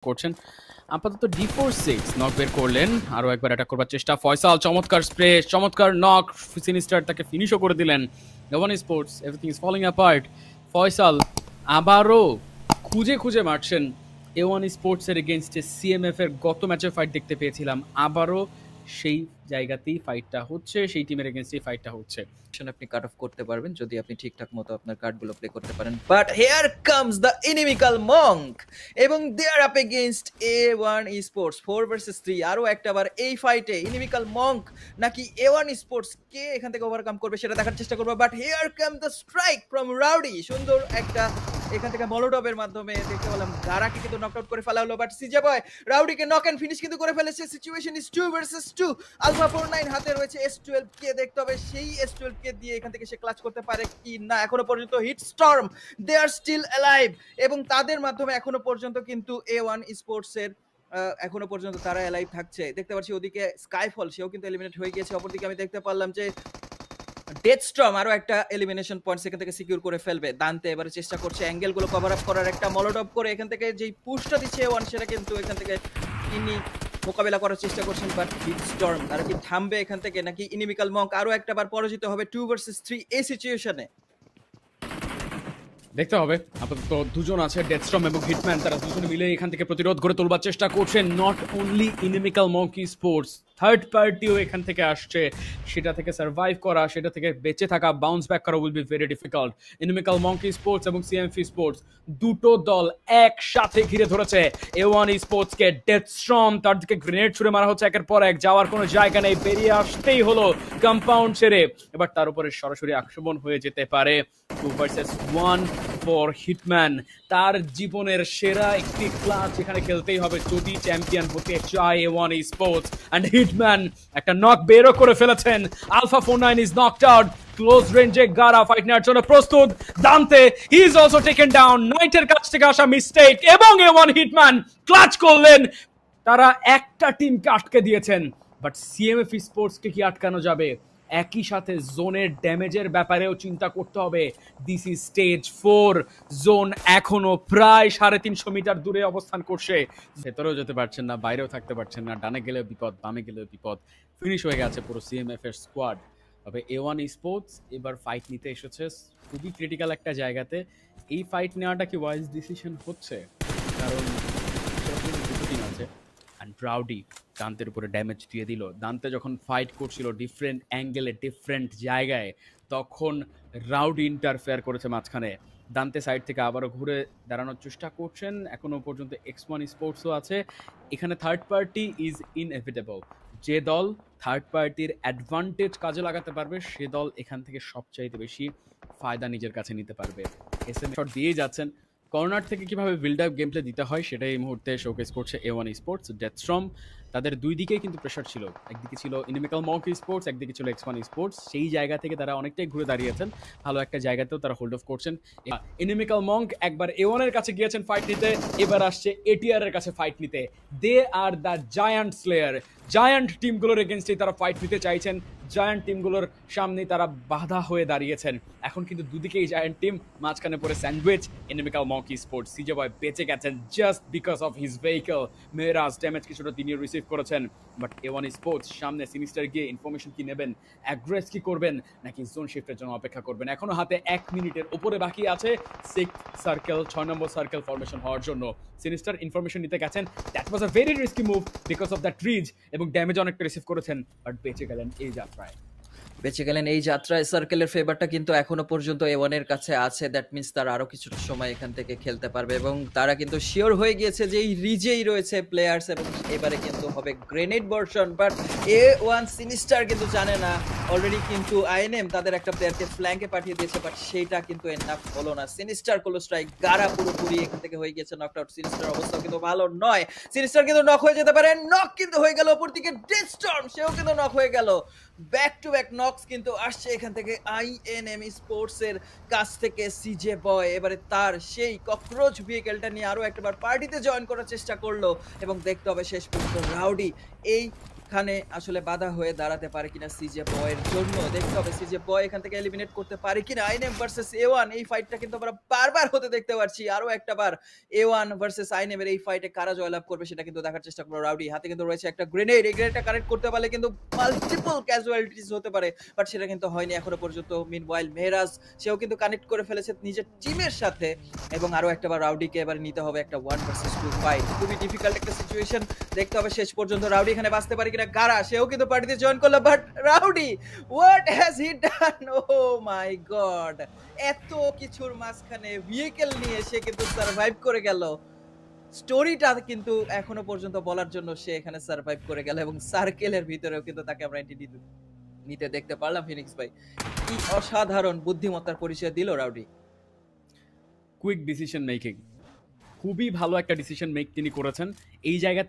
করছেন আপাতত D4-6 knock বের করলেন, আরো একবার অ্যাটাক করবার চেষ্টা ফয়সাল, চমৎকার স্প্রে, চমৎকার নক, সিনিস্টার তাকে ফিনিশও করে দিলেন। A one sports everything is falling apart. Faisal আবারও খুঁজে খুঁজে মারছেন এওয়ান স্পোর্টসের এগেনস্টে। সিএমএফ এর গত ম্যাচে ফাইট দেখতে পেয়েছিলাম, আবারও সেই জায়গাতেই ফাইটটা হচ্ছে, সেই টিমের এগেনস্টেই ফাইটটা হচ্ছে। আপনি কাট অফ করতে পারবেন যদি আপনি ঠিকঠাক মতো আপনার কার্ডগুলো প্লে করতে পারেন। But here comes the inimical monk এবং they are up against A1 Esports 4 versus 3। আরো একটাবার এই ফাইটে ইনিমিক্যাল মঙ্ক নাকি A1 Esports কে এখান থেকে ওভারকাম করবে সেটা দেখার চেষ্টা করব। But here come the strike from Rowdy. সুন্দর একটা এখান থেকে মলোটবের মাধ্যমে দেখতে পেলাম গারাকে কিন্তু নকআউট করে ফেলা হলো। বাট সিজে বয় রাউডিকে নক এন্ড ফিনিশ কিন্তু করে ফেলেছে। Situation is 2 versus 2। আলফা 49 হাতে রয়েছে S12 কে, দেখতে হবে সেই S12 কে দিয়ে এখান থেকে সে ক্লাচ করতে পারে কি না। এখনো পর্যন্ত হিট স্টর্ম দে আর স্টিল অ্যালাইভ এবং তাদের মাধ্যমে এখনো পর্যন্ত কিন্তু A1 Esports এর এখনো পর্যন্ত তারা অ্যালাইভ থাকছে। দেখতে পাচ্ছি ওদিকে স্কাইফল সেও কিন্তু এলিমিনেট হয়ে গিয়েছে। অপরদিকে আমি দেখতে পারলাম যে ডেথস্টর্ম আরো একটা এলিমিনেশন পয়েন্ট এখান থেকে সিকিউর করে ফেলবে। দান্তে এবারে চেষ্টা করছে অ্যাঙ্গেল গুলো কভার আপ করার, একটা মলোটপ করে এখান থেকে যেই পুশটা দিচ্ছে ওয়ান সেটা কিন্তু এখান থেকে তিনি মোকাবেলা করার চেষ্টা করছেন। বাট ডেথস্টর্ম তারা কি থামবে এখান থেকে নাকি ইনিমিক্যাল মঙ্ক আরো একটা বার পরাজিত হবে 2 ভার্সেস 3 এই সিচুয়েশনে? দেখতে হবে। আপাতত দুজন আছে, ডেথস্টর্ম এবং হিটম্যান, তারা দুজনে মিলে এখান থেকে প্রতিরোধ করে তোলবার চেষ্টা করছেন। Not only inimical monkey sports, third পার্টিও এখান থেকে আসছে। সেটা থেকে সার্ভাইভ করা, সেটা থেকে বেঁচে থাকা, বাউন্স ব্যাক করা will be very difficult. ইনিমিক্যাল monkey sports এবং সিএমএফি স্পোর্টস দুটো দল একসাথে ঘিরে ধরেছে A1 Esports কে। ডেথস্টর্ম তার দিকে গ্রেনেড ছুড়ে মারা হচ্ছে একের পর এক, যাওয়ার কোনো জায়গা নেই, বেরিয়ে আসতেই হলো কম্পাউন্ড ছেড়ে। এবার তার উপরে সরাসরি আক্রমণ হয়ে যেতে পারে। 2 ভার্সেস 1 ফর হিটম্যান। তার জীবনের সেরা একটি ক্লাচ এখানে খেলতেই হবে যদি চ্যাম্পিয়ন হতে চায় A1 Esports। এন্ড হিটম্যান একটা নক বেরও করে ফেলেছেন। Alpha 49 is knocked out. Close রেঞ্জে গারা ফাইট নেওয়ার জন্য প্রস্তুত। Dante he is also taken down. নাইটের কাছ থেকে আসা মিস্টেক এবং A1 হিটম্যান ক্লাচ করলেন। তারা একটা টিমকে আটকে দিয়েছেন, বাট সিএমএফ স্পোর্টসকে কি আটকানো যাবে? একই সাথে জোনের ড্যামেজের ব্যাপারেও চিন্তা করতে হবে। This is stage 4। জোন এখনো প্রায় 350 মিটার দূরে অবস্থান করছে। ভেতরেও যেতে পারছেন না, বাইরেও থাকতে পারছেন না, ডানে গেলেও বিপদ, বামে গেলেও বিপদ। ফিনিশ হয়ে গেছে পুরো সিএমএফ এর স্কোয়াড। তবে A1 Esports এবার ফাইট নিতে এসেছে খুবই ক্রিটিক্যাল একটা জায়গাতে। এই ফাইট নেওয়াটা কি ওয়াইজ ডিসিশন হচ্ছে? কারণ দুটো টিম আছে। অ্যান্ড রাউডি দান্তের উপরে ড্যামেজ দিয়ে দিল। দান্তে যখন ফাইট করছিল ডিফারেন্ট অ্যাঙ্গেলে, ডিফারেন্ট জায়গায়, তখন রাউডি ইন্টারফেয়ার করেছে মাঝখানে। দান্তে সাইড থেকে আবারও ঘুরে দাঁড়ানোর চেষ্টা করছেন। এখনো পর্যন্ত X1 স্পোর্টসও আছে এখানে। Third party is inevitable. যে দল থার্ড পার্টির অ্যাডভান্টেজ কাজে লাগাতে পারবে সে দল এখান থেকে সবচাইতে বেশি ফায়দা নিজের কাছে নিতে পারবে। এসএম শট দিয়েই যাচ্ছেন। কর্নার থেকে কিভাবে বিল্ড আপ গেম প্লে দিতে হয় সেটাই এই মুহূর্তে শোকেস করছে A1 Esports। ডেথস্টর্ম তাদের দুই দিকেই কিন্তু প্রেশার ছিল। একদিকে ছিল ইনিমিক্যাল মঙ্কি স্পোর্টস, একদিকে ছিল X1 Esports। সেই জায়গা থেকে তারা অনেকটাই ঘুরে দাঁড়িয়েছেন, ভালো একটা জায়গাতেও তারা হোল্ড অফ করছেন। ইনিমিক্যাল মঙ্ক একবার A1 এর কাছে গিয়েছেন ফাইট নিতে, এবার আসছে ATR এর কাছে ফাইট নিতে। They are the giant slayer. Giant টিমগুলোর এগেনস্টেই তারা ফাইট নিতে চাইছেন। জায়ান্ট টিমগুলোর সামনে তারা বাধা হয়ে দাঁড়িয়েছেন। এখন কিন্তু দুদিকেই জায়ান্ট টিম, মাঝখানে পড়ে স্যান্ডউইচ ইনিমিক্যাল মঙ্কি স্পোর্টস। সিজে বয় বেঁচে গেছেন just because of his vehicle. Meraj damage কিছুটা তিনিও রিসিভ করেছেন। বাট A1 Esports সামনে সিনিস্টার গিয়ে ইনফরমেশন কি নেবেন, অ্যাগ্রেস কি করবেন, নাকি জোন শিফটের জন্য অপেক্ষা করবেন? এখনো হাতে 1 মিনিটের উপরে বাকি আছে 6 সার্কেল, 6 নম্বর সার্কেল ফরমেশন হওয়ার জন্য। সিনিস্টার ইনফরমেশন নিতে গেছেন, that was a very risky move because of that ridge, এবং ড্যামেজ অনেকটা রিসিভ করেছেন, বাট বেঁচে গেলেন এই যাত্রায়। সার্কেলের ফেভারটা কিন্তু এখনো পর্যন্ত A1 এর কাছে আছে। দ্যাট মিন্স তারা আরো কিছুটা সময় এখান থেকে খেলতে পারবে এবং তারা কিন্তু শিওর হয়ে গিয়েছে যে এই রিজেই রয়েছে প্লেয়ার্স এবং এবারে কিন্তু হবে grenade version. But A1 sinister কিন্তু জানে না অলরেডি কিন্তু INM তাদের একটা প্লেয়ারকে ফ্ল্যাঙ্কে পাঠিয়ে দিয়েছে, বাট সেইটা কিন্তু এনাফ হলো না। সিনিস্টার কোলো স্ট্রাইক গারা পুরোপুরি এখান থেকে হয়ে গিয়েছে নকড আউট। সিনিস্টার অবস্থা কিন্তু ভালো নয়, সিনিস্টার কিন্তু নক হয়ে যেতে পারে। নক কিন্তু হয়ে গেল, অপরদিকে ডেথস্টর্ম সেও কিন্তু নক হয়ে গেল। ব্যাক টু ব্যাক নকস কিন্তু আসছে এখান থেকে INM স্পোর্টস এর কাছ থেকে। সিজে বয় এবারে তার সেই ককরোচ ভেহিকেলটা নিয়ে আরো একবার পার্টিতে জয়েন করার চেষ্টা করলো এবং দেখতে হবে শেষ পর্যন্ত রাউডি এই খানে আসলে বাধা হয়ে দাঁড়াতে পারে কিনা সিজে বয়ের জন্য দেখতে হবে সিজে বয় এখান থেকে এলিমিনেট করতে পারে কিনা আইনেম ভার্সেস এ1 এই ফাইটটা কিন্তু আমরা বারবার হতে দেখতে পাচ্ছি আরো একটা বার এ1 ভার্সেস আইনেমের এই ফাইটে কারা জয়লাভ করবে সেটা কিন্তু দেখার চেষ্টা করবো রাউডি হাতে কিন্তু রয়েছে একটা গ্রেনেড এই গ্রেনেডটা কানেক্ট করতে পারলে কিন্তু মাল্টিপল ক্যাজুয়ালিটিস হতে পারে বাট সেটা কিন্তু হয়নি এখনো পর্যন্ত মিনওয়াইল মেহরাজ সেও কিন্তু কানেক্ট করে ফেলেছে নিজের টিমের সাথে এবং আরো একটা বার রাউডিকে এবার নিতে হবে একটা 1 ভার্সেস 2 ফাইট খুবই ডিফিকাল্ট একটা সিচুয়েশন দেখতে হবে শেষ পর্যন্ত রাউডি এখানে বাঁচতে পারে কিনা গারা সেও কিন্তু পার্টিতে জয়েন করলো but Rowdy what has he done oh my god এত কিছুর মাঝখানে ভেহিকল নিয়ে সে কিন্তু সার্ভাইভ করে গেল স্টোরিটা কিন্তু এখনো পর্যন্ত বলার জন্য সে এখানে সার্ভাইভ করে গেল এবং সার্কেলের ভিতরেও কিন্তু তাকে আমরা এন্ট্রি নিতে দেখতে পারলাম ফিনিক্স ভাই কি অসাধারণ বুদ্ধিমত্তার পরিচয় দিল রাউডি কুইক ডিসিশন মেকিং, খুবই ভালো একটা ডিসিশন মেক তিনি করেছেন এই জায়গাতে।